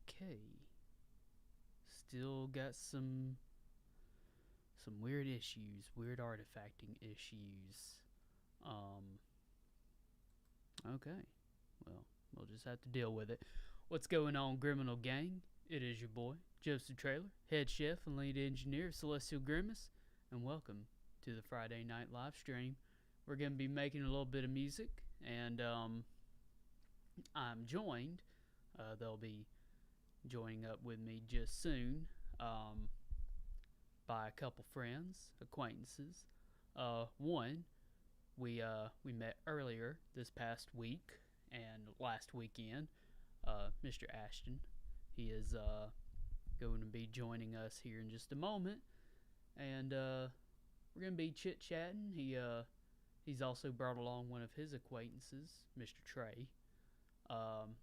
Okay. Still got some weird issues, weird artifacting issues. Um okay. Well, we'll just have to deal with it. What's going on, Criminal Gang? It is your boy, Joseph Trailer, head chef and lead engineer of Celestial Grimace, and welcome to the Friday night live stream. We're going to be making a little bit of music, and I'm joined. They'll be joining up with me just soon by a couple friends, acquaintances. One, we met earlier this past week and last weekend. Mr. Ashton, he is going to be joining us here in just a moment, and we're going to be chit chatting. He's also brought along one of his acquaintances, Mr. Trey. And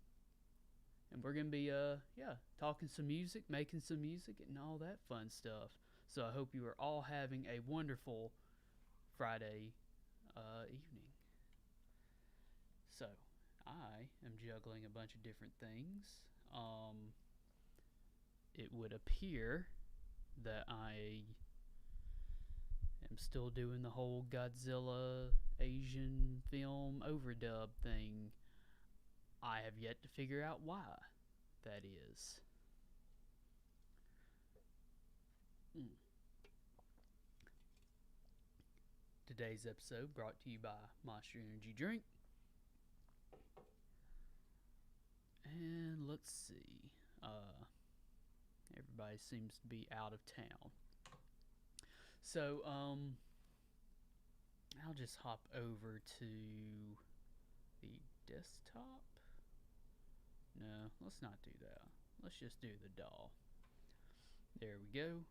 we're going to be, talking some music, making some music, and all that fun stuff. So I hope you are all having a wonderful Friday evening. So, I am juggling a bunch of different things. It would appear that I am still doing the whole Godzilla Asian film overdub thing. I have yet to figure out why that is. Today's episode brought to you by Monster Energy Drink. And let's see. Everybody seems to be out of town. So, I'll just hop over to the desktop. No, let's not do that. Let's just do the DAW. There we go.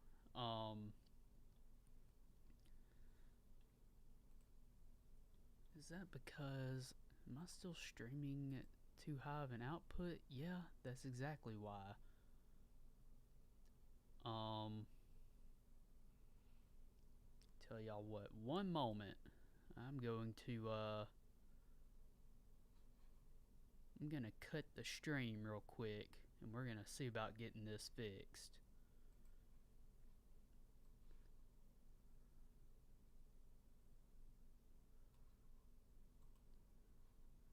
Is that because, am I still streaming at too high of an output? Yeah, that's exactly why. Tell y'all what, one moment. I'm going to, I'm gonna cut the stream real quick, and we're gonna see about getting this fixed.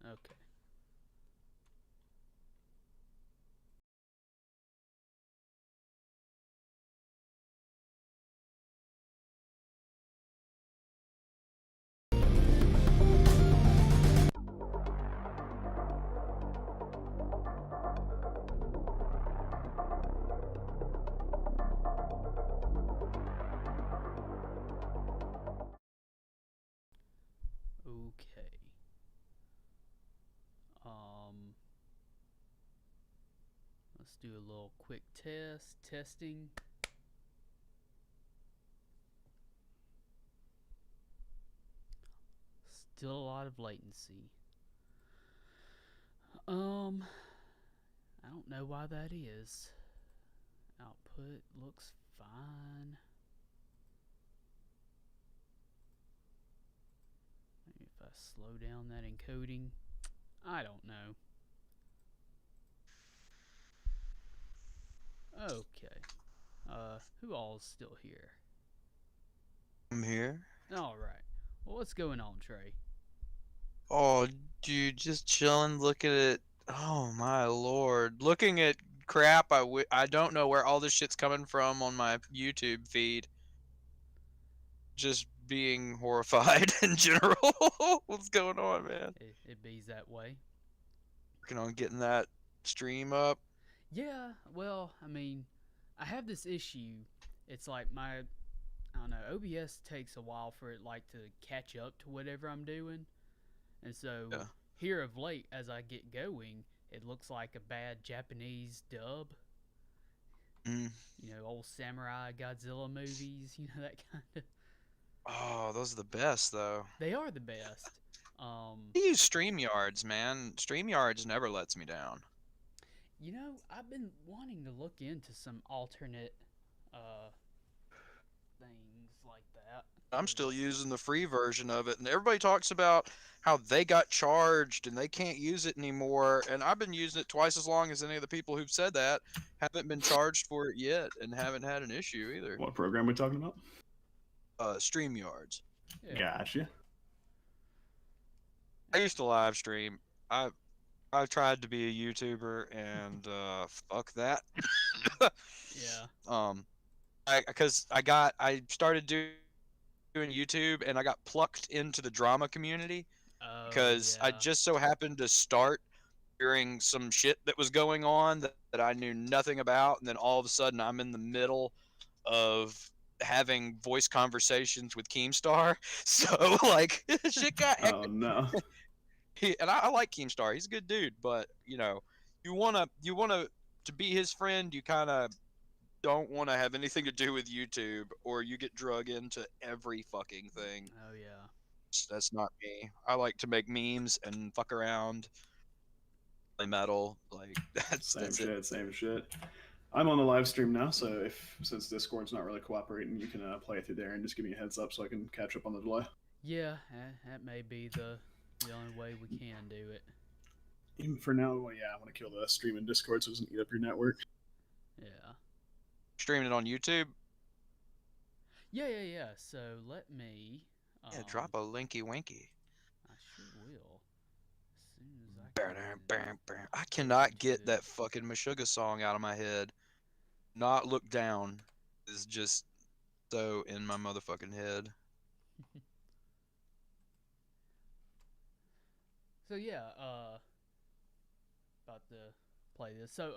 Okay. Okay. Let's do a little quick testing. Still a lot of latency. I don't know why that is. Output looks fine. Maybe if I slow down that encoding. I don't know. Okay. Who all's still here? I'm here. Alright. Well, what's going on, Trey? Oh, dude, just chilling, looking at. Oh my lord, looking at crap. I don't know where all this shit's coming from on my YouTube feed. Just being horrified in general. What's going on, man? It bees that way. Working on getting that stream up. Yeah, well, I mean, I have this issue. It's like my, I don't know, OBS takes a while for it like to catch up to whatever I'm doing. And so Yeah. here of late, as I get going, it looks like a bad Japanese dub. Mm. You know, old samurai Godzilla movies. You know, that kind of. Oh, those are the best though. They are the best. I use StreamYards, man. StreamYards never lets me down. You know, I've been wanting to look into some alternate uh, things like that. I'm still using the free version of it, and everybody talks about how they got charged and they can't use it anymore. And I've been using it twice as long as any of the people who've said that. Haven't been charged for it yet, and haven't had an issue either. What program are we talking about? StreamYards. Yeah. Gotcha. I used to live stream. I've tried to be a YouTuber, and fuck that. Yeah. Because I started doing YouTube, and I got plucked into the drama community Oh, because I yeah. just so happened to start during some shit that was going on that I knew nothing about, and then all of a sudden I'm in the middle of having voice conversations with Keemstar. So like shit got hectic. Oh no. And I like Keemstar. He's a good dude, but you know, you wanna to be his friend, you kind of don't want to have anything to do with YouTube, or you get drug into every fucking thing. Oh, yeah. That's not me. I like to make memes and fuck around, play metal. Like that's Same shit. I'm on the live stream now, so since Discord's not really cooperating, you can play it through there and just give me a heads up so I can catch up on the delay. Yeah, that may be the only way we can do it. Even for now, well, yeah, I want to kill the stream in Discord so it doesn't eat up your network. Yeah. Streaming it on YouTube. Yeah. So let me. Yeah, drop a linky winky. I sure will. As soon as I cannot get that fucking Meshuggah song out of my head. Not Look Down is just so in my motherfucking head. So yeah, about to play this. So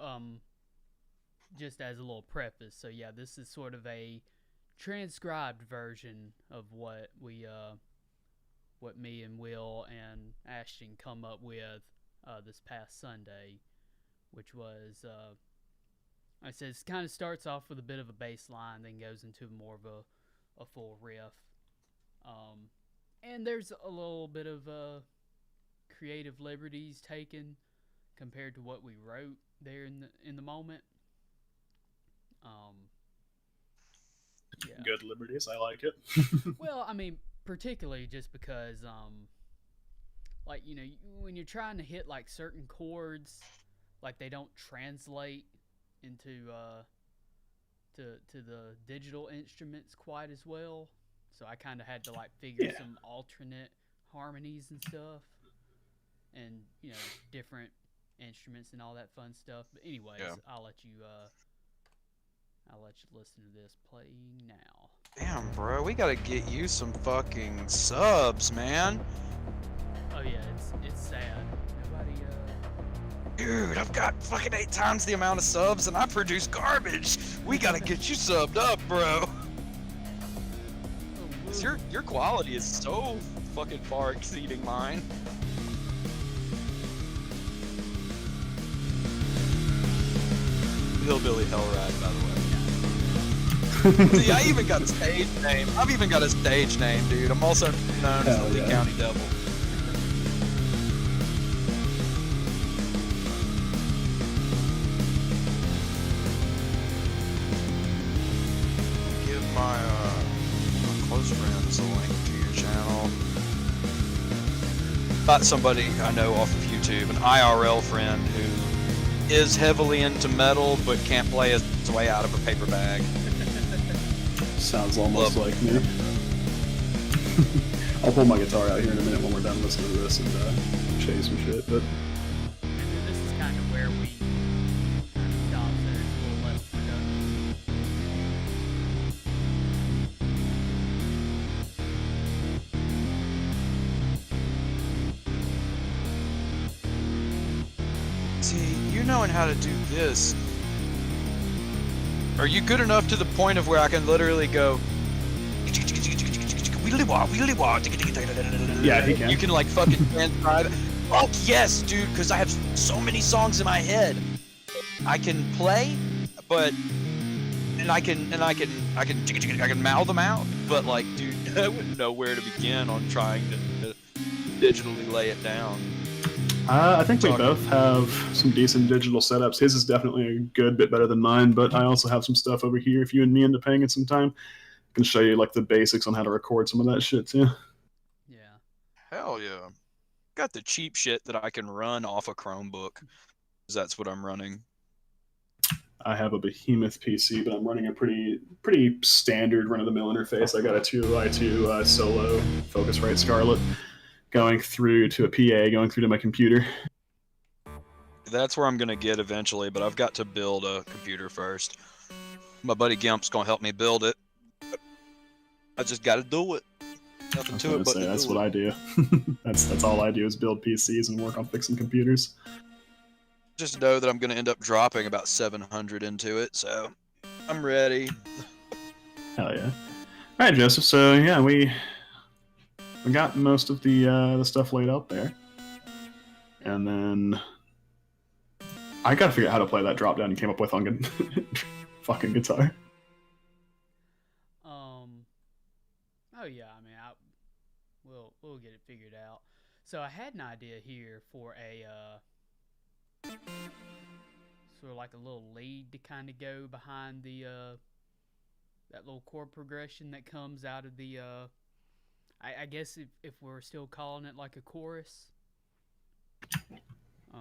just as a little preface, so yeah, this is sort of a transcribed version of what me and Will and Ashton come up with this past Sunday, which was I said it kind of starts off with a bit of a bass line, then goes into more of a full riff, and there's a little bit of creative liberties taken compared to what we wrote there in the moment. Yeah. Good liberties, I like it. Well, I mean, particularly just because, like, you know, when you're trying to hit like certain chords, like they don't translate into to the digital instruments quite as well. So I kind of had to like figure some alternate harmonies and stuff, and you know, different instruments and all that fun stuff. But anyways, Yeah. I'll let you listen to this play now. Damn, bro, we gotta get you some fucking subs, man. Oh yeah, it's sad. Nobody Dude, I've got fucking 8 times the amount of subs and I produce garbage. We gotta get you subbed up, bro. 'Cause your quality is so fucking far exceeding mine. Hillbilly Hellride, by the way. See, I even got a stage name. I've even got a stage name, dude. I'm also known as the Lee County Devil. Give my close friends a link to your channel. Not somebody I know off of YouTube, an IRL friend who is heavily into metal but can't play his way out of a paper bag. Sounds almost like me. I'll pull my guitar out here in a minute when we're done listening to this and show you some shit, but And then this is kind of where we stop, so it's a little less productive. See, you knowing how to do this. Are you good enough to the point of where I can literally go? Yeah, he can. You can like fucking transcribe it. Fuck yes, dude, because I have so many songs in my head. I can play, but I can mouth them out, but like, dude, I wouldn't know where to begin on trying to digitally lay it down. I think we both have some decent digital setups. His is definitely a good bit better than mine, but I also have some stuff over here. If you and me end up paying it some time, I can show you like the basics on how to record some of that shit too. Yeah. Hell yeah. Got the cheap shit that I can run off a Chromebook, because that's what I'm running. I have a behemoth PC, but I'm running a pretty standard run-of-the-mill interface. I got a 2x2 Solo Focusrite Scarlett going through to a PA, going through to my computer. That's where I'm going to get eventually, but I've got to build a computer first. My buddy Gimp's going to help me build it. I just got to do it. Nothing to it but to that's do what it. I do. that's all I do is build PCs and work on fixing computers. Just know that I'm going to end up dropping about 700 into it, so I'm ready. Hell yeah. All right, Joseph. So yeah, we got most of the stuff laid out there, and then I gotta figure out how to play that drop down you came up with on fucking guitar. Oh yeah, I mean, we'll get it figured out. So I had an idea here for a sort of like a little lead to kind of go behind the that little chord progression that comes out of the I guess if we're still calling it like a chorus.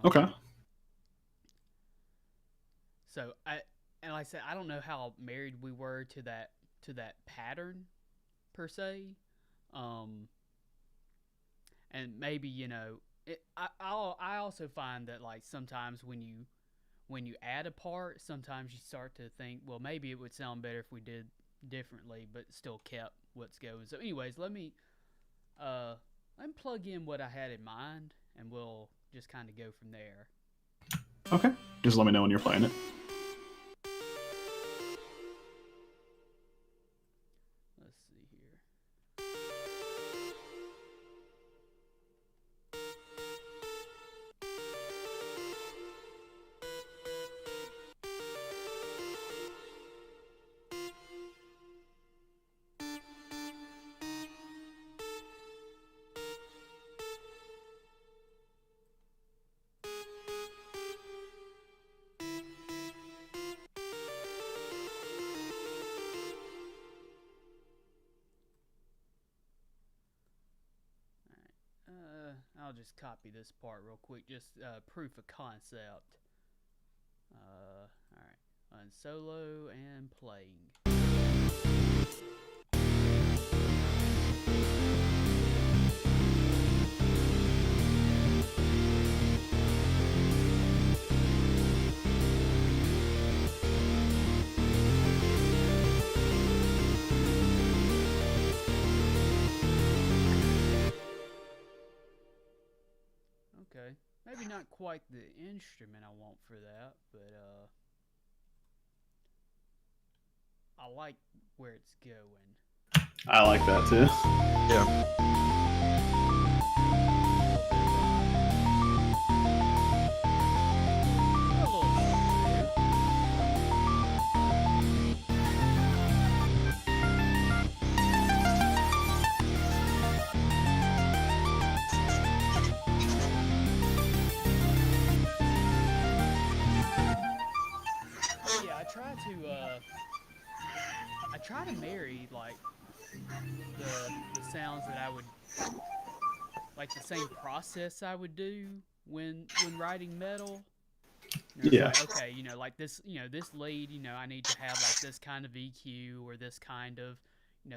Okay. So and like I said, I don't know how married we were to that pattern per se, and maybe I also find that like sometimes when you add a part, sometimes you start to think, well, maybe it would sound better if we did differently, but still kept what's going. So, anyways, let me plug in what I had in mind, and we'll just kind of go from there. Okay. Just let me know when you're playing it. Let's see here. I'll just copy this part real quick, just proof of concept. Alright, on solo and playing. Okay, maybe not quite the instrument I want for that, but I like where it's going. I like that too. Yeah. I try to marry like the sounds that I would like the same process I would do when writing metal. Yeah. Like, okay, like this, this lead, I need to have like this kind of EQ or this kind of,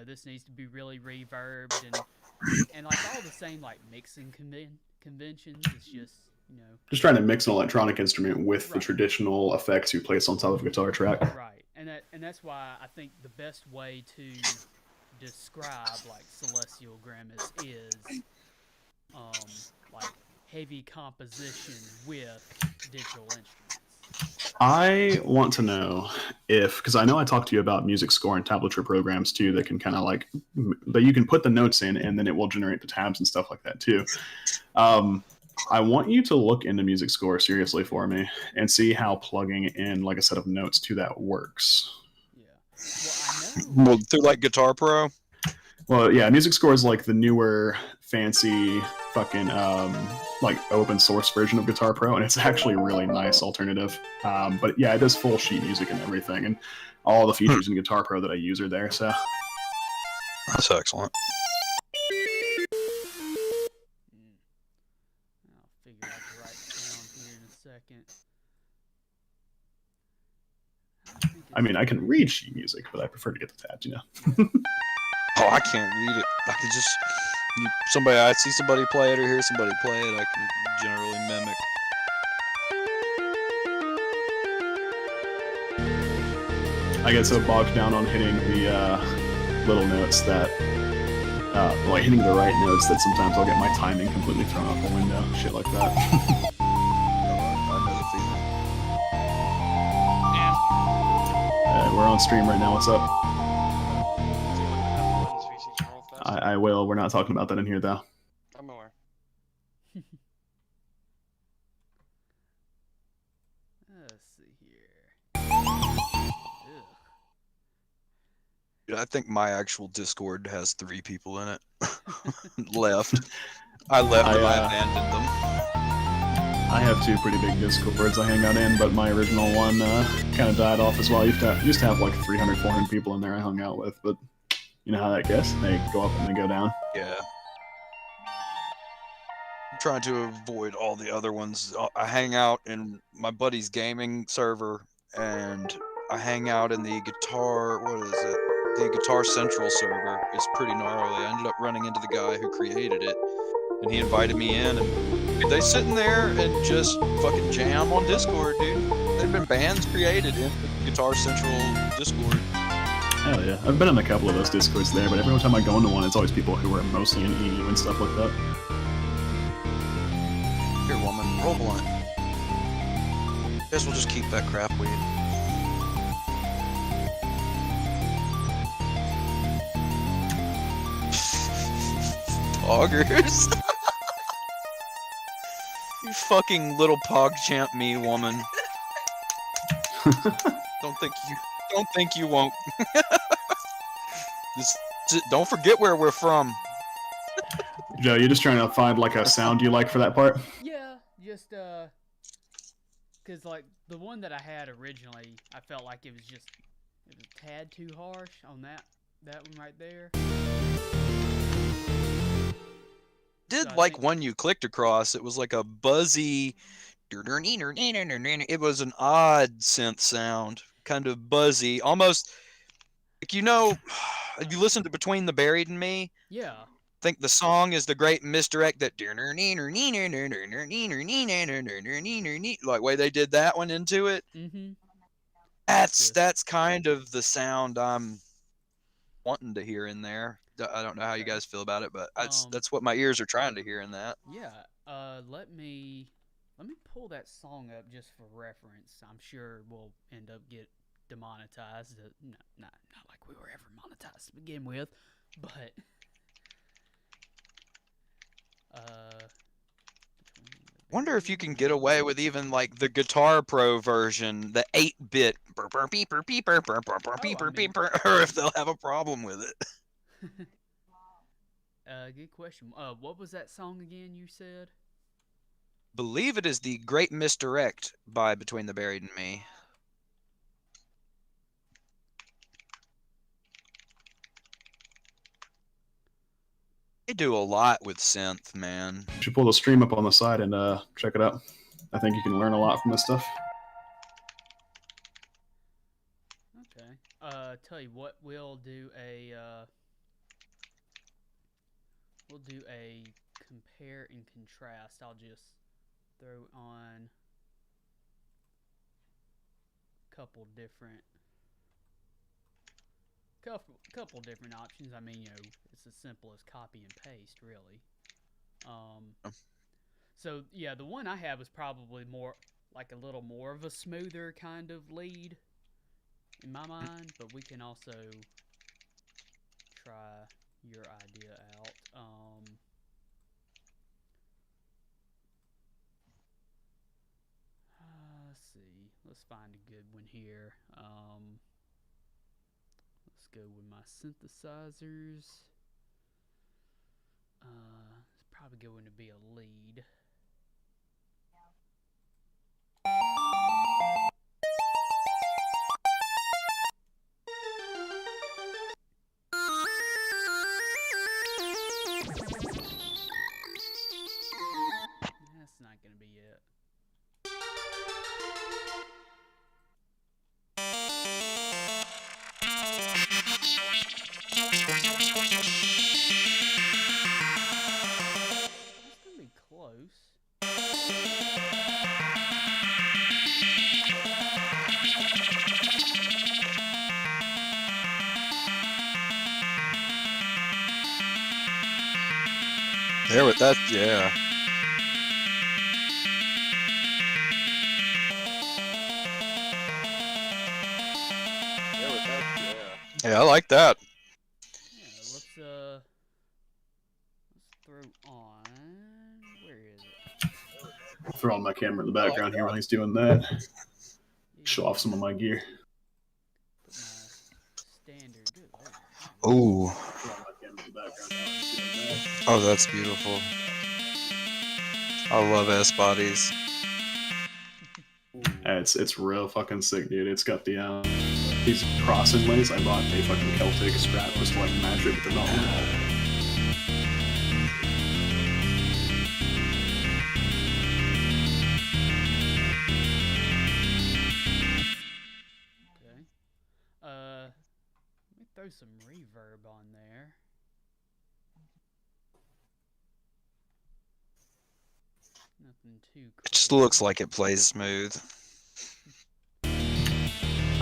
this needs to be really reverbed and like all the same like mixing conventions. It's just trying to mix an electronic instrument with the traditional effects you place on top of a guitar track. Right, and that's why I think the best way to describe like Celestial Grimace is like heavy composition with digital instruments. I want to know if, because I know I talked to you about music score and tablature programs too that can kind of like, that you can put the notes in and then it will generate the tabs and stuff like that too. I want you to look into music score seriously for me and see how plugging in like a set of notes to that works. Yeah. Well, I know. Well, through like Guitar Pro. Well, yeah, music score is like the newer, fancy, fucking like open source version of Guitar Pro, and it's actually a really nice alternative. But yeah, it does full sheet music and everything, and all the features in Guitar Pro that I use are there. So That's excellent. I'll figure out the right sound here in a second. I mean, I can read sheet music, but I prefer to get the tabs, you know. Oh, I can't read it. I can just I see somebody play it or hear somebody play it. I can generally mimic. I get so bogged down on hitting the little notes that, like hitting the right notes that sometimes I'll get my timing completely thrown out the window. Shit like that. I know the feeling. We're on stream right now. What's up? I will. We're not talking about that in here, though. I'm aware. Let's see here. Dude, I think my actual Discord has 3 people in it. Left. I left them. I abandoned them. I have 2 pretty big Discords I hang out in, but my original one kind of died off as well. Used to have like 300, 400 people in there I hung out with, but you know how that goes. They go up and they go down. Yeah. I'm trying to avoid all the other ones. I hang out in my buddy's gaming server, and I hang out in the the Guitar Central server. It's pretty gnarly. I ended up running into the guy who created it, and he invited me in, and they sitting there and just fucking jam on Discord, dude. There've been bands created in the Guitar Central Discord. Hell yeah. I've been in a couple of those Discords there, but every time I go into one, it's always people who are mostly in EU and stuff like that. Here, woman, roll blunt. Guess we'll just keep that crap weed. Poggers. You fucking little PogChamp me, woman. Don't think you won't. Don't forget where we're from. Joe, you're just trying to find like a sound you like for that part? Yeah, just cause like the one that I had originally, I felt like it was a tad too harsh on that one right there. Did like one you clicked across? It was like a buzzy. It was an odd synth sound, kind of buzzy, almost like, you know, if you listen to Between the Buried and Me. Yeah. I think the song is The Great Misdirect. That like way they did that one into it. Mm-hmm. That's kind of the sound I'm wanting to hear in there. I don't know how you guys feel about it, but that's what my ears are trying to hear in that. Yeah. Let me pull that song up just for reference. I'm sure we'll end up get demonetized. Not like we were ever monetized to begin with, but wonder if you can get away with even like the Guitar Pro version, the 8-bit or if they'll have a problem with it. Good question. What was that song again you said? Believe it is The Great Misdirect by Between the Buried and Me. They do a lot with synth, man. You should pull the stream up on the side and check it out. I think you can learn a lot from this stuff. Okay. Tell you what, we'll do a compare and contrast. I'll just throw on a couple different options. I mean, you know, it's as simple as copy and paste, really. So yeah, the one I had was probably more like a little more of a smoother kind of lead in my mind, but we can also try your idea out. Let's see. Let's find a good one here. Let's go with my synthesizers. It's probably going to be a lead. That's not going to be it. That's going to be close. There with that, yeah. Yeah, I like that. Yeah, let's throw on. Where is it? I'll throw on my camera in the background here while he's doing that. Show off some of my gear. Put my standard. Ooh. Oh, that's beautiful. I love S bodies. It's real fucking sick, dude. It's got the these cross inlays. I bought a fucking Celtic strap just to like match it with the development. Okay. Let me throw some reverb on there. Nothing too crazy. Just looks like it plays smooth.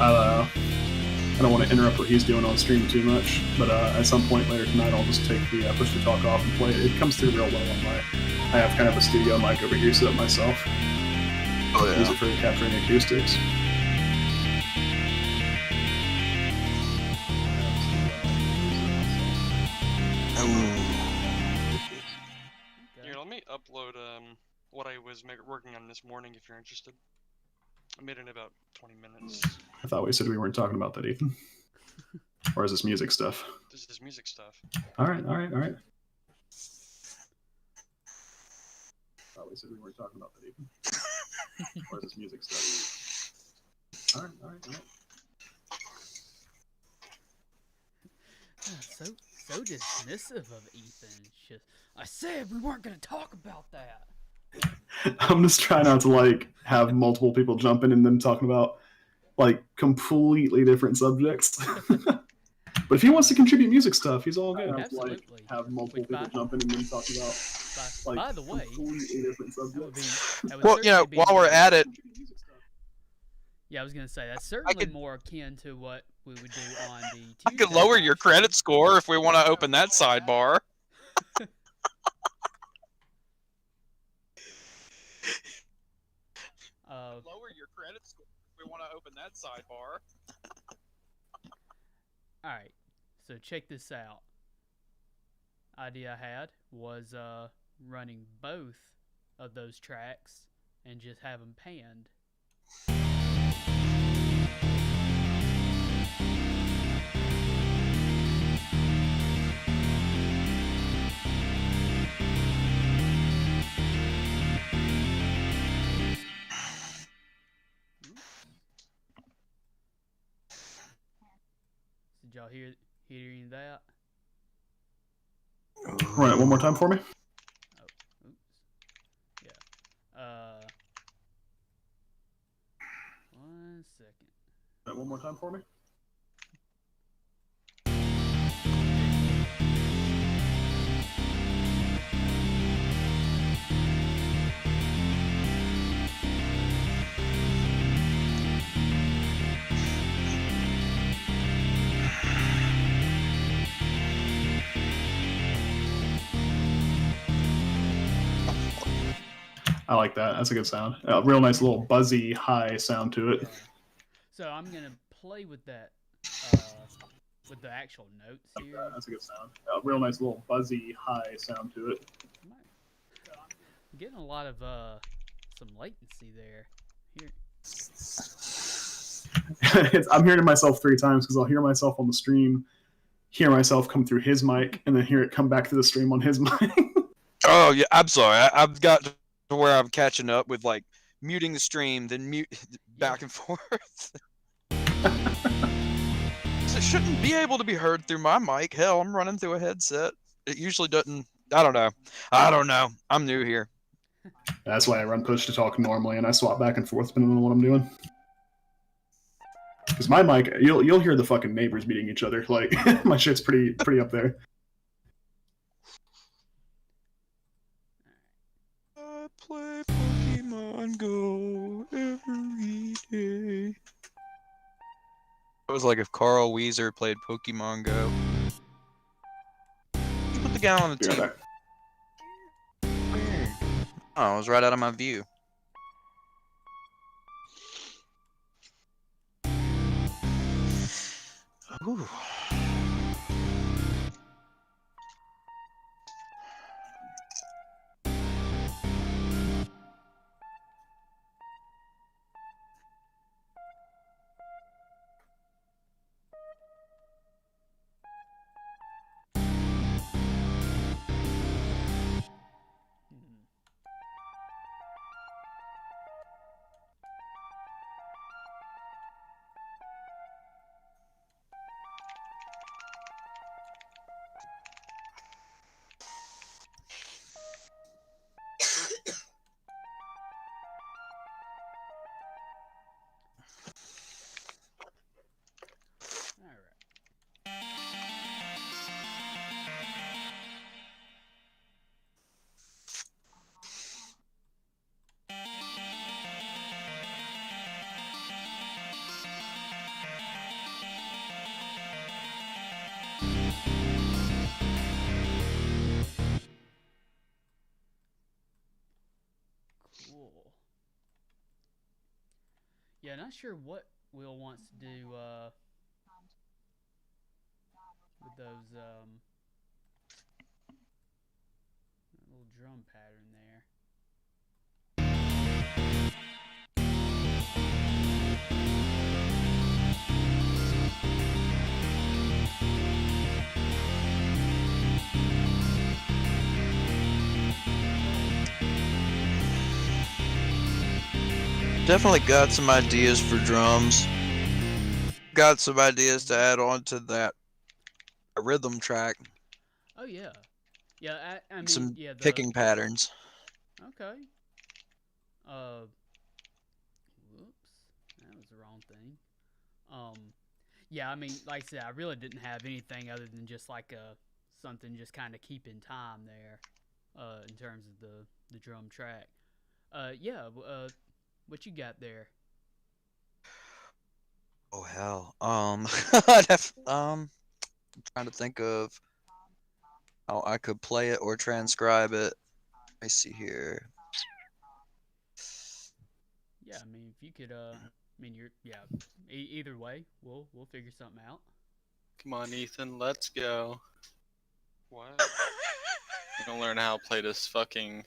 I don't want to interrupt what he's doing on stream too much, but at some point later tonight, I'll just take the push to talk off and play it. It comes through real well on my. I have kind of a studio mic over here set up myself. Oh yeah. Use it for capturing acoustics. Here, let me upload what I was working on this morning if you're interested. I made it in about 20 minutes. I thought we said we weren't talking about that, Ethan. Or is this music stuff? This is music stuff. All right. Thought we said we weren't talking about that, Ethan. Or is this music stuff? All right. So dismissive of Ethan. It's just, I said we weren't going to talk about that. I'm just trying not to like have multiple people jump in and then talking about like completely different subjects. But if he wants to contribute music stuff, he's all good. Absolutely. Like, have multiple people jump in and then talk about like by the way, completely different subjects. Well, you know, while we're at it, yeah, I was gonna say that's certainly more akin to what we would do on the Tuesday. I could lower your credit score if we want to open that sidebar. Lower your credit score if we want to open that sidebar. All right, so check this out. Idea I had was running both of those tracks and just have them panned. Did y'all hearing that? Run it one more time for me. Oh, oops. Yeah. 1 second. Run it one more time for me. I like that. That's a good sound. A real nice little buzzy high sound to it. Yeah. So I'm gonna play with that, with the actual notes here. That's a good sound. A real nice little buzzy high sound to it. I'm getting a lot of some latency there. Here. I'm hearing myself 3 times because I'll hear myself on the stream, hear myself come through his mic, and then hear it come back to the stream on his mic. Oh yeah, I'm sorry. I've got to where I'm catching up with like muting the stream, then mute back and forth. It shouldn't be able to be heard through my mic. Hell, I'm running through a headset. It usually doesn't. I don't know. I'm new here. That's why I run push to talk normally, and I swap back and forth depending on what I'm doing. Because my mic, you'll hear the fucking neighbors beating each other. Like my shit's pretty up there. I play Pokemon Go every day. It was like if Carl Weezer played Pokemon Go. Put the guy on the Be right team. back. Oh, it was right out of my view. Ooh. Cool. Yeah, not sure what Will wants to do with those little drum pattern there. Definitely got some ideas for drums. Got some ideas to add on to that rhythm track. Oh yeah, yeah. I mean, Some yeah. picking patterns. Okay. Whoops, that was the wrong thing. Yeah. I mean, like I said, I really didn't have anything other than just like something just kind of keeping time there, in terms of the drum track. Yeah. What you got there? Oh hell. I'm trying to think of how I could play it or transcribe it. Let me see here. Yeah. I mean, if you could, I mean, either way, we'll figure something out. Come on, Ethan, let's go. What? You gonna learn how to play this fucking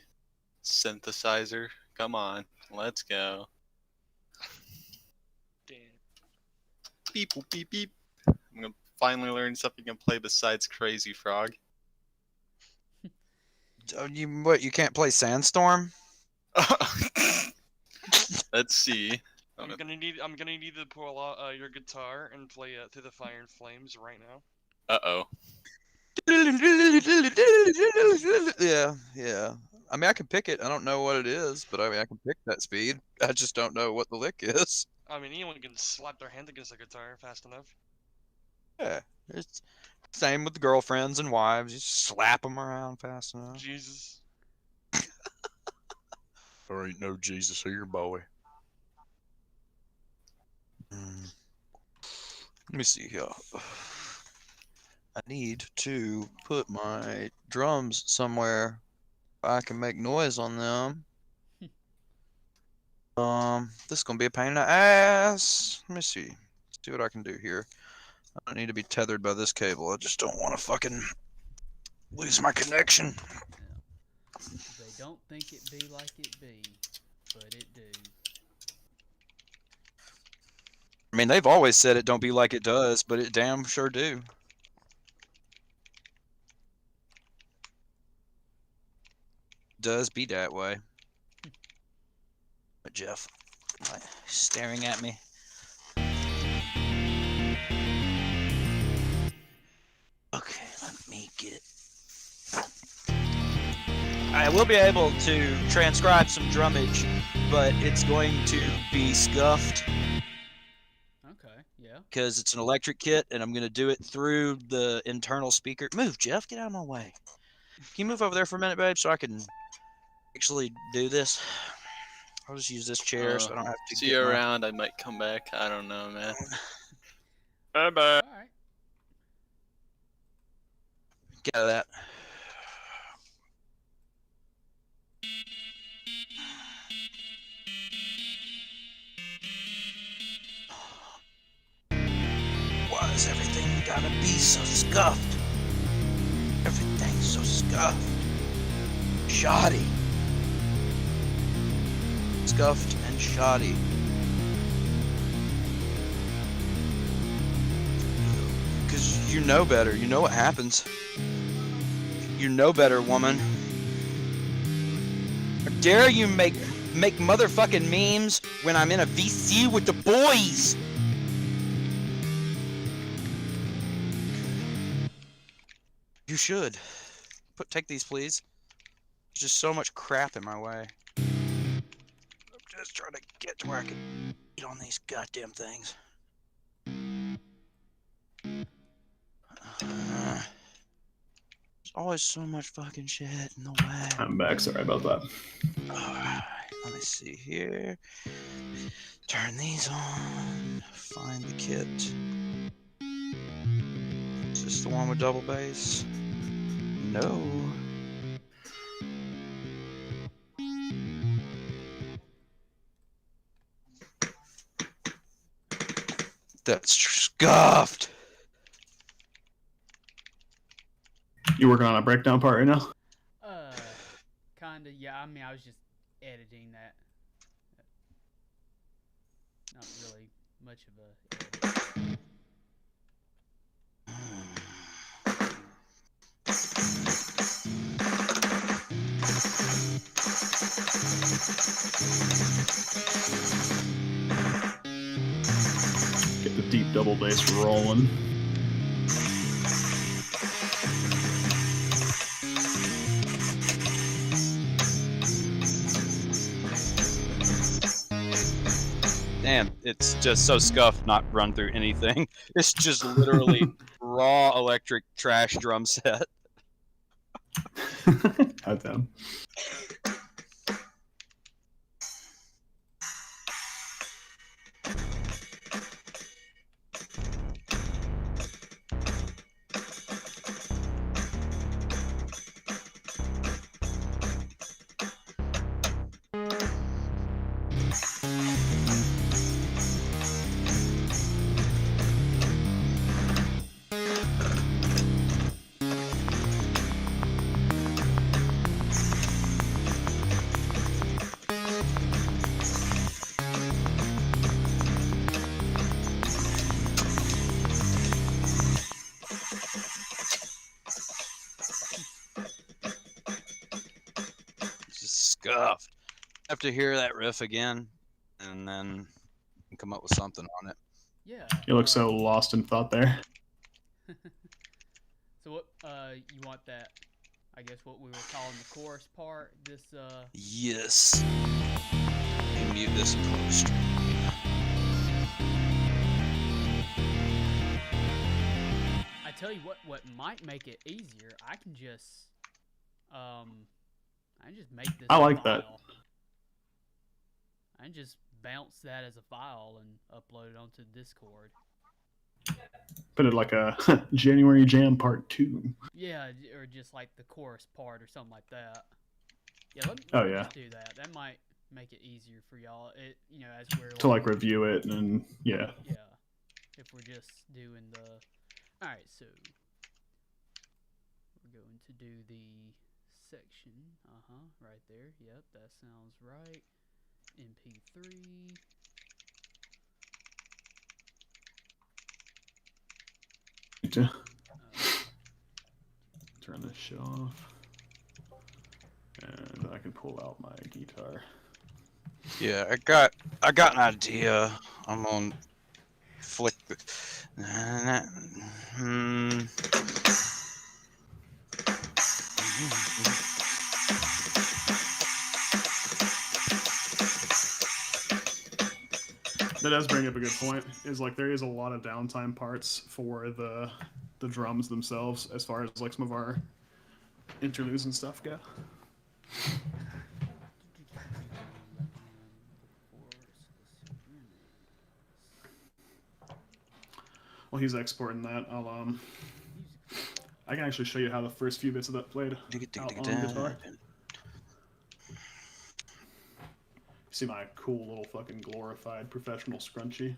synthesizer? Come on, let's go. Damn. Beep boop, beep beep. I'm gonna finally learn something to play besides Crazy Frog. You can't play Sandstorm? Let's see. I'm gonna need to pull out your guitar and play Through the Fire and Flames right now. Uh-oh. Yeah. I mean, I can pick it. I don't know what it is, but I mean, I can pick that speed. I just don't know what the lick is. I mean, anyone can slap their hand against a guitar fast enough. Yeah, it's same with the girlfriends and wives. You slap them around fast enough. Jesus. There ain't no Jesus here, boy. Let me see here. I need to put my drums somewhere I can make noise on them. This is gonna be a pain in the ass. Let me see. See what I can do here. I don't need to be tethered by this cable. I just don't want to fucking lose my connection. They don't think it be like it be, but it do. I mean, they've always said it don't be like it does, but it damn sure do. Does be that way. But Jeff, like, staring at me. Okay, let me get. I will be able to transcribe some drummage, but it's going to be scuffed Okay, yeah. because it's an electric kit, and I'm going to do it through the internal speaker. Move, Jeff. Get out of my way. Can you move over there for a minute, babe, so I can actually do this? I'll just use this chair so I don't have to See get you my... around. I might come back. I don't know, man. Bye-bye. All right. Get out of that. Why is everything gotta be so scuffed? Everything's so scuffed. Shoddy. Scuffed and shoddy. Because you know better. You know what happens. You know better, woman. How dare you make motherfucking memes when I'm in a VC with the boys? You should. Take these, please. There's just so much crap in my way. I'm just trying to get to where I can eat on these goddamn things. There's always so much fucking shit in the way. I'm back. Sorry about that. Alright, let me see here. Turn these on. Find the kit. Is this the one with double bass? No. That's scuffed. You working on a breakdown part right now? Kinda, yeah. I mean, I was just editing that. Not really much of a edit. Get the deep double bass rolling. Damn, it's just so scuffed, not run through anything. It's just literally raw electric trash drum set. Goddamn. Scuffed. I have to hear that riff again, and then come up with something on it. Yeah. You look so lost in thought there. So what? You want that? I guess what we were calling the chorus part. This. Yes. You mute this post. I tell you what. What might make it easier? I can just. I just make this. I like file. that. I can just bounce that as a file and upload it onto Discord. Put it like a January Jam Part 2. Yeah, or just like the chorus part or something like that. Yeah, let me yeah. just do that. That might make it easier for y'all. It as we're To like review it and yeah. Yeah, if we're just doing the. All right, so we're going to do the section. Right there. Yep, that sounds right. MP3. To turn this shit off, and I can pull out my guitar. Yeah, I got an idea. I'm gonna flick the. That does bring up a good point. Is like there is a lot of downtime parts for the drums themselves, as far as like some of our interludes and stuff go. While he's exporting that, I can actually show you how the first few bits of that played out on guitar. See my cool little fucking glorified professional scrunchie.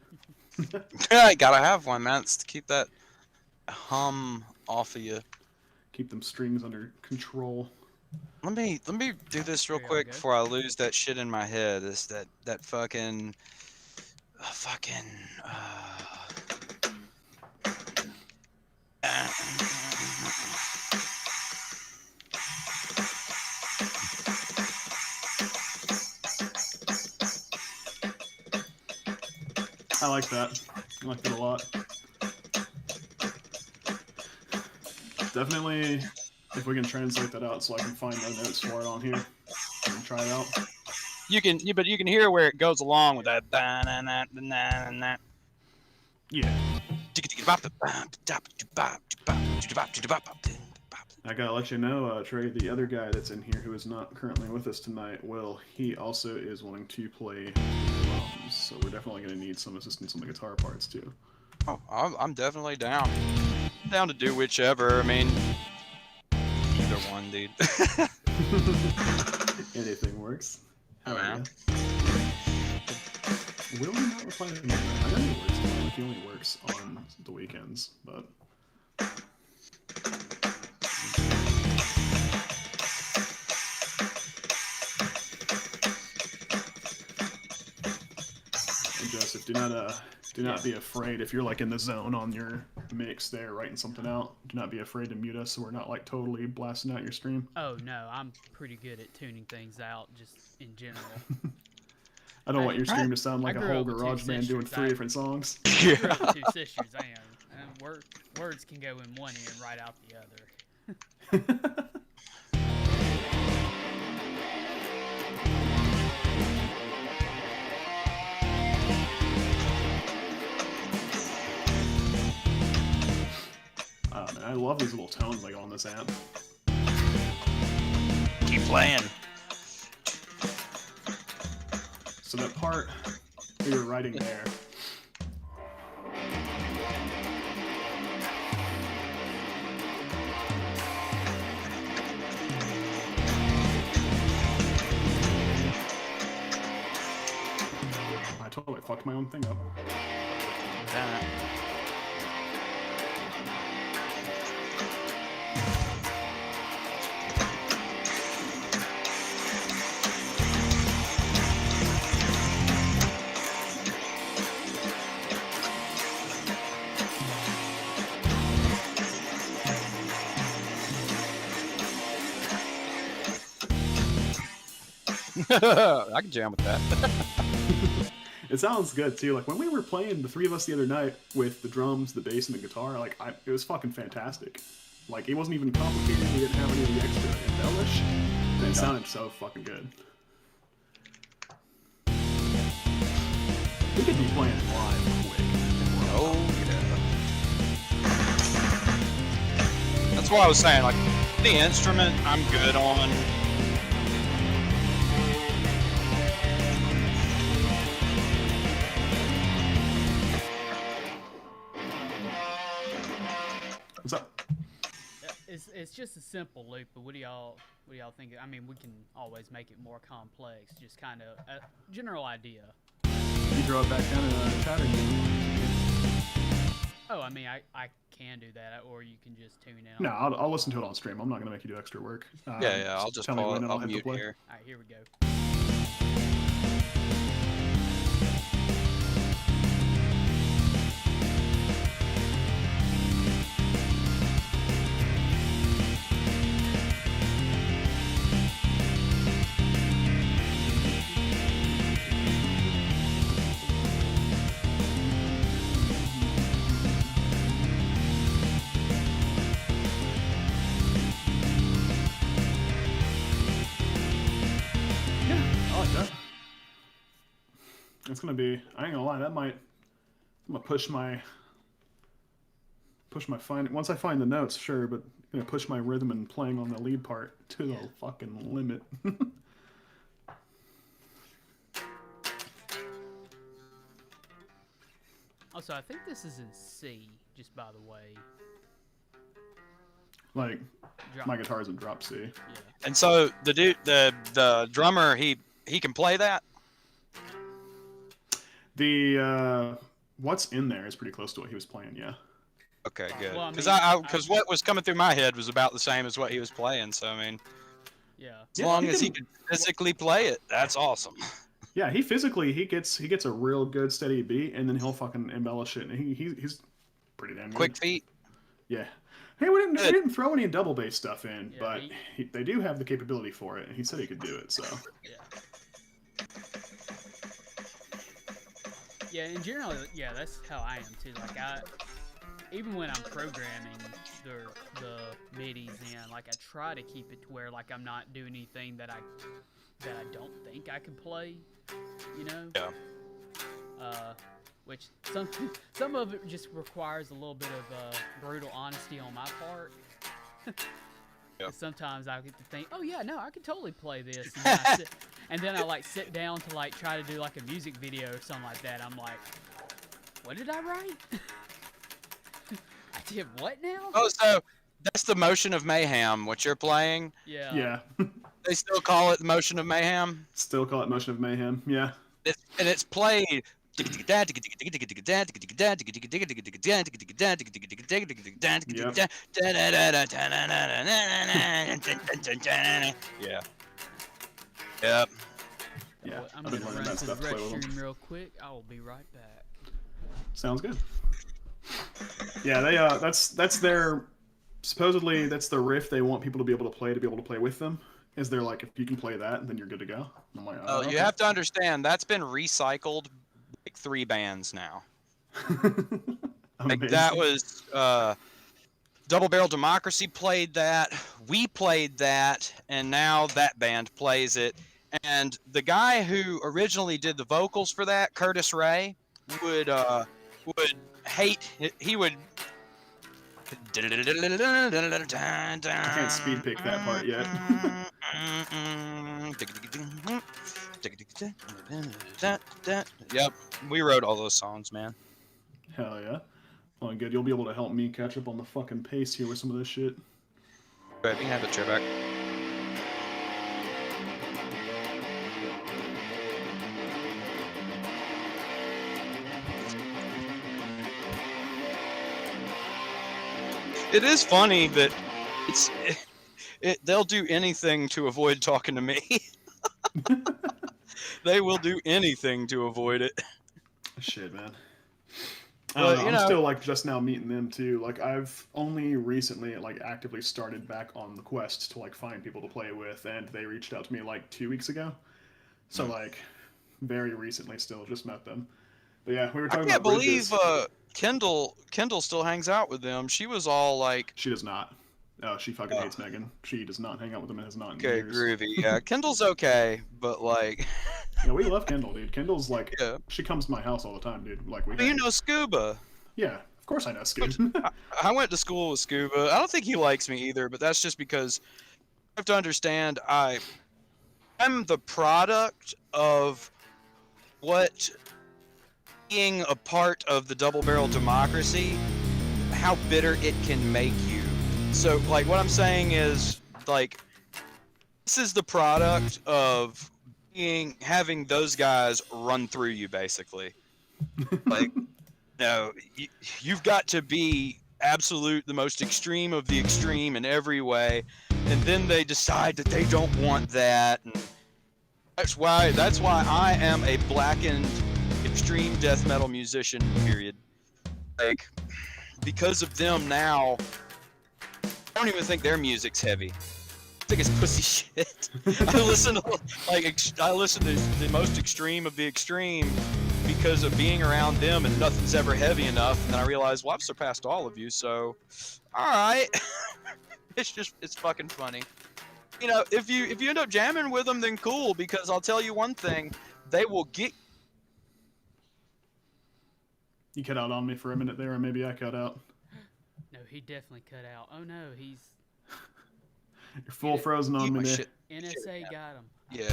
Yeah, you gotta have one, man. It's to keep that hum off of you. Keep them strings under control. Let me do this real quick before I lose that shit in my head. Is that fucking I like that. I like that a lot. Definitely, if we can translate that out so I can find the notes for it on here and try it out. But you can hear where it goes along with that. Yeah. I gotta let you know, Trey, the other guy that's in here who is not currently with us tonight, Will, he also is wanting to play drums, so we're definitely gonna need some assistance on the guitar parts too. Oh, I'm definitely down. Down to do whichever. I mean, either one, dude. Anything works. Oh, man. Will he not reply to me? I know he works. Like he only works on the weekends, but. And Joseph, do not be afraid if you're like in the zone on your mix there writing something out. Do not be afraid to mute us so we're not like totally blasting out your stream. Oh no, I'm pretty good at tuning things out just in general. I don't want your stream to sound like a whole garage band doing 3 different songs. I grew up with 2 sisters, and words can go in one ear and right out the other. Man, I love these little tones like on this amp. Keep playing. So that part that you're writing there. I totally fucked my own thing up. Damn it. I can jam with that. It sounds good too. Like when we were playing, the 3 of us the other night with the drums, the bass, and the guitar, like it was fucking fantastic. Like it wasn't even complicated. We didn't have any of the extra embellish. And it sounded so fucking good. We could be playing live quick. Oh yeah. That's why I was saying, like, the instrument I'm good on. What's up? it's just a simple loop. But what do y'all think? I mean, we can always make it more complex. Just kind of a general idea. You throw it back down in the chat, or Oh, I mean, I can do that, or you can just tune in. no, I'll listen to it on stream. I'm not gonna make you do extra work. Yeah, I'll just tell me pause. when and I'll hit the mute play. here. All right, here we go. I like that. It's gonna be. I ain't gonna lie. That might. I'm gonna push my find. Once I find the notes, sure, but I'm gonna push my rhythm and playing on the lead part to the fucking limit. Also, I think this is in C. Just by the way. Like Drop. my guitar's in drop C. Yeah. And so the dude, the drummer, he can play that. The what's in there is pretty close to what he was playing. Yeah. Okay, good. Well, I Because mean, because what was coming through my head was about the same as what he was playing. So I mean, Yeah. as Yeah, long he as he can- can physically play it, that's awesome. Yeah, he physically he gets a real good steady beat, and then he'll fucking embellish it. And he's pretty damn good. Quick feet. Yeah. Hey, we Good. didn't throw any double bass stuff in, Yeah, but they do have the capability for it, and he said he could do it. So Yeah, in general, yeah, that's how I am too. Like even when I'm programming the midis in, like I try to keep it to where like I'm not doing anything that I don't think I can play, you know. Yeah. Which some of it just requires a little bit of brutal honesty on my part. Yep. Sometimes I get to think, oh yeah, no, I could totally play this, and then I like sit down to like try to do like a music video or something like that. I'm like, what did I write? I did what now? Oh, so that's the Motion of Mayhem. What you're playing? Yeah. yeah, They still call it the Motion of Mayhem. still call it Motion of Mayhem. Yeah. And it's played. Yeah. Yep. Yeah, I'm I've been gonna learning run that to stuff the to play with them. restroom real quick. I will be right back. Sounds good. Yeah, they that's their supposedly that's the riff they want people to be able to play with them. Is they're like, if you can play that, then you're good to go. I'm like, Oh, okay. you have to understand that's been recycled like 3 bands now. Like that was Double Barrel Democracy played that, we played that, and now that band plays it. And the guy who originally did the vocals for that, Curtis Ray, would hate. He would. I can't speed pick that part yet. Yep, we wrote all those songs, man. Hell yeah. Oh, good. You'll be able to help me catch up on the fucking pace here with some of this shit. Right, we can have the chair back. It is funny that they'll do anything to avoid talking to me. They will do anything to avoid it. Shit, man. But, you I'm know- still like just now meeting them too. Like I've only recently like actively started back on the quest to like find people to play with, and they reached out to me like 2 weeks ago. So like very recently, still just met them. But yeah, we were I talking can't about bridges. believe Kendall still hangs out with them. She was all like, She does not. She fucking Oh. hates Megan. She does not hang out with them and has not in okay, years. groovy. Yeah, Kendall's okay, but like, Yeah, we love Kendall, dude. Kendall's like, yeah. she comes to my house all the time, dude. Like we. You know Scuba. Yeah, of course I know Scoot. I went to school with Scuba. I don't think he likes me either, but that's just because you have to understand I'm the product of what being a part of the double barrel democracy, how bitter it can make you. So like what I'm saying is like this is the product of having those guys run through you basically. Like no, you've got to be the most extreme of the extreme in every way, and then they decide that they don't want that, and that's why I am a blackened extreme death metal musician. Period. Like because of them now, I don't even think their music's heavy. I think it's pussy shit. I listen to the most extreme of the extreme because of being around them, and nothing's ever heavy enough. And then I realized, well, I've surpassed all of you, so all right. it's fucking funny. You know, if you end up jamming with them, then cool. Because I'll tell you one thing, they will get. You cut out on me for a minute there, or maybe I cut out. No, he definitely cut out. Oh no, he's You're full frozen on me there. Shit. NSA got him. Yeah.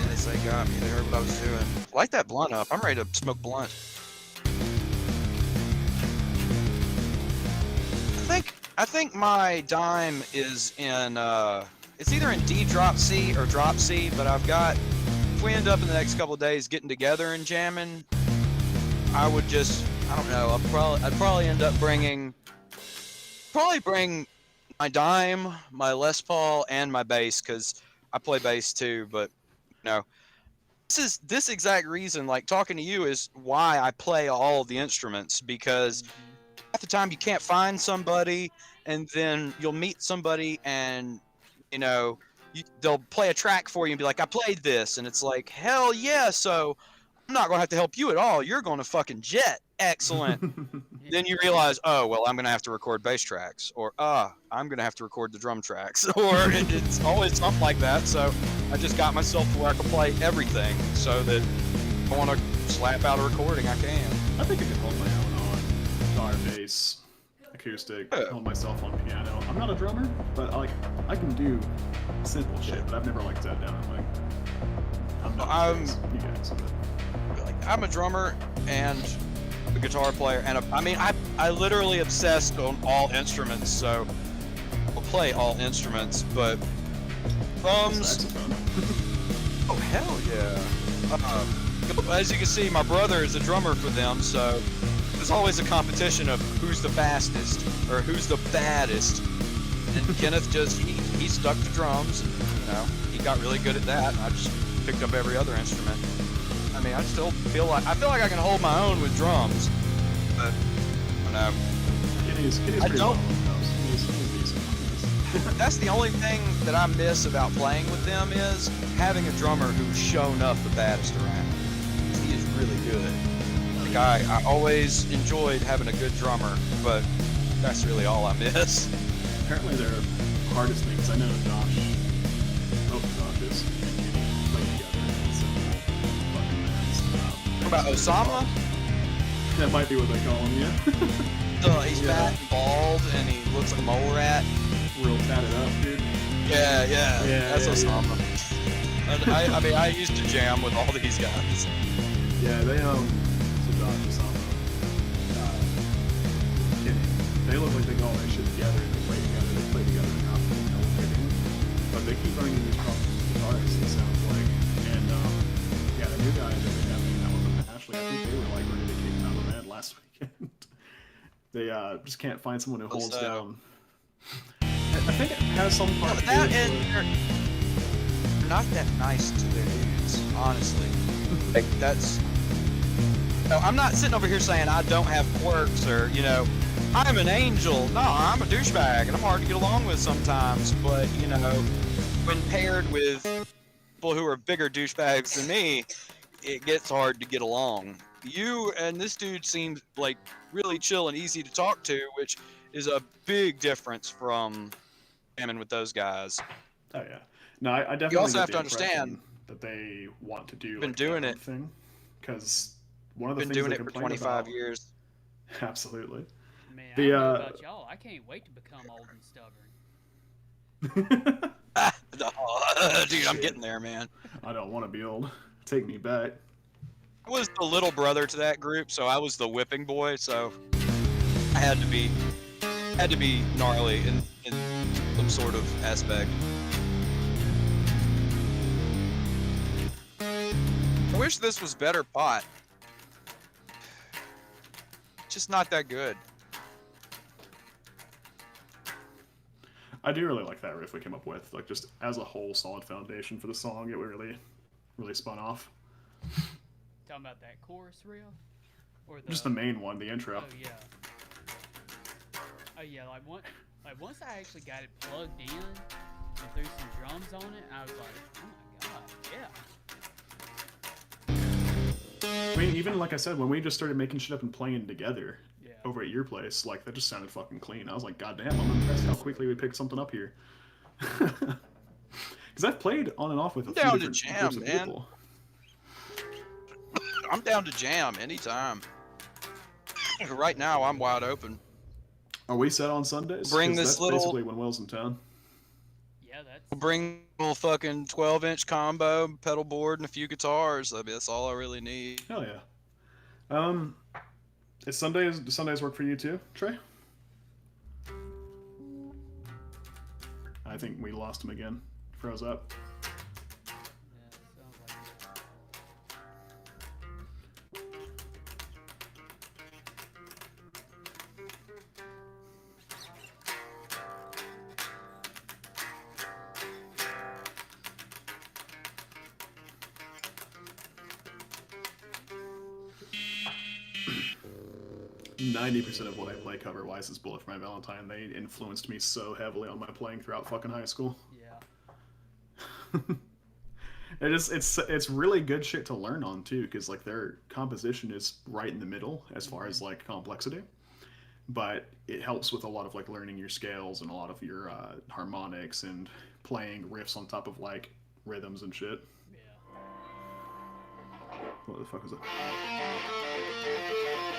NSA got me. They heard what I was doing. Light that blunt up. I'm ready to smoke blunt. I think my dime is in it's either in D drop C or drop C, but if we end up in the next couple of days getting together and jamming, I don't know, I'd probably end up bring my dime, my Les Paul, and my bass, because I play bass too. But you know, this exact reason, like talking to you, is why I play all of the instruments, because half the time you can't find somebody, and then you'll meet somebody, and you know they'll play a track for you and be like, I played this, and it's like, hell yeah, so I'm not gonna have to help you at all. You're gonna fucking jet. Excellent. Then you realize, oh, well, I'm going to have to record bass tracks, or I'm going to have to record the drum tracks, or it's always something like that. So I just got myself to where I can play everything, so that if I want to slap out a recording, I can. I think I can hold my own on guitar, bass, acoustic, hold myself on piano. I'm not a drummer, but I can do simple shit, but I've never sat down and you guys. I'm a drummer and a guitar player, and I literally obsessed on all instruments, so I'll play all instruments, but drums. Oh hell yeah! As you can see, my brother is a drummer for them, so there's always a competition of who's the fastest or who's the baddest. And Kenneth he stuck to drums, and you know he got really good at that. I just picked up every other instrument. I mean, I still feel like I can hold my own with drums, but I don't know. I don't. That's the only thing that I miss about playing with them is having a drummer who's shown up the baddest around. He is really good. Like I always enjoyed having a good drummer, but that's really all I miss. Apparently, they're the hardest things. I know Josh. Both Joshes play together. What about Osama? That might be what they call him, yeah. He's fat and bald, and he looks like a mole rat. Real tatted up, dude. Yeah, that's Osama. Yeah. I mean, I used to jam with all these guys. Yeah, they so Josh Osama. They look like they got all their shit together and they play together enough, you know, fitting. But they keep running into these problems with guitars, it sounds like. And yeah, the new guy that they have hanging out with them, Ashley, I think they were ready to kick him out of the band last weekend. They just can't find someone who holds down. I think it has some part to do with they're not that nice to their dudes, honestly. Like that's. No, I'm not sitting over here saying I don't have quirks or I'm an angel. No, I'm a douchebag and I'm hard to get along with sometimes. But when paired with people who are bigger douchebags than me, it gets hard to get along. You and this dude seems like really chill and easy to talk to, which is a big difference from jamming with those guys. Oh yeah, no, I definitely. You also have to understand that they want to do been doing it thing, because one of the been things doing they it for complain 25 about, years. Absolutely. Man, I don't know about y'all. I can't wait to become old and stubborn. Dude, I'm getting there, man. I don't want to be old. Take me back. I was the little brother to that group, so I was the whipping boy, so I had to be had to be gnarly in some sort of aspect. I wish this was better pot. Just not that good. I do really like that riff we came up with. Like, just as a whole solid foundation for the song, it really, really spun off. Talking about that chorus riff? Or Just the main one, the intro. Oh, yeah. Oh, yeah, once I actually got it plugged in and threw some drums on it, I was like, oh my god, yeah. I mean, even like I said, when we just started making shit up and playing together Yeah. over at your place, like, that just sounded fucking clean. I was like, God damn, I'm impressed how quickly we picked something up here. Because I've played on and off with a few down to different jam, groups of man. people. I'm down to jam anytime. Right now, I'm wide open. Are we set on Sundays? Bring 'Cause this that's little- basically when Will's in town. Yeah, that's... We'll bring a little fucking 12-inch combo, pedal board, and a few guitars. I mean, that's all I really need. Hell yeah. Does Sundays work for you too, Trey? I think we lost him again. Froze up. Yeah, sounds like it. 90% of what I play cover-wise is Bullet for My Valentine. They influenced me so heavily on my playing throughout fucking high school. Yeah. It's really good shit to learn on too, because like their composition is right in the middle as far as like complexity, but it helps with a lot of like learning your scales and a lot of your harmonics and playing riffs on top of like rhythms and shit. Yeah. What the fuck is it?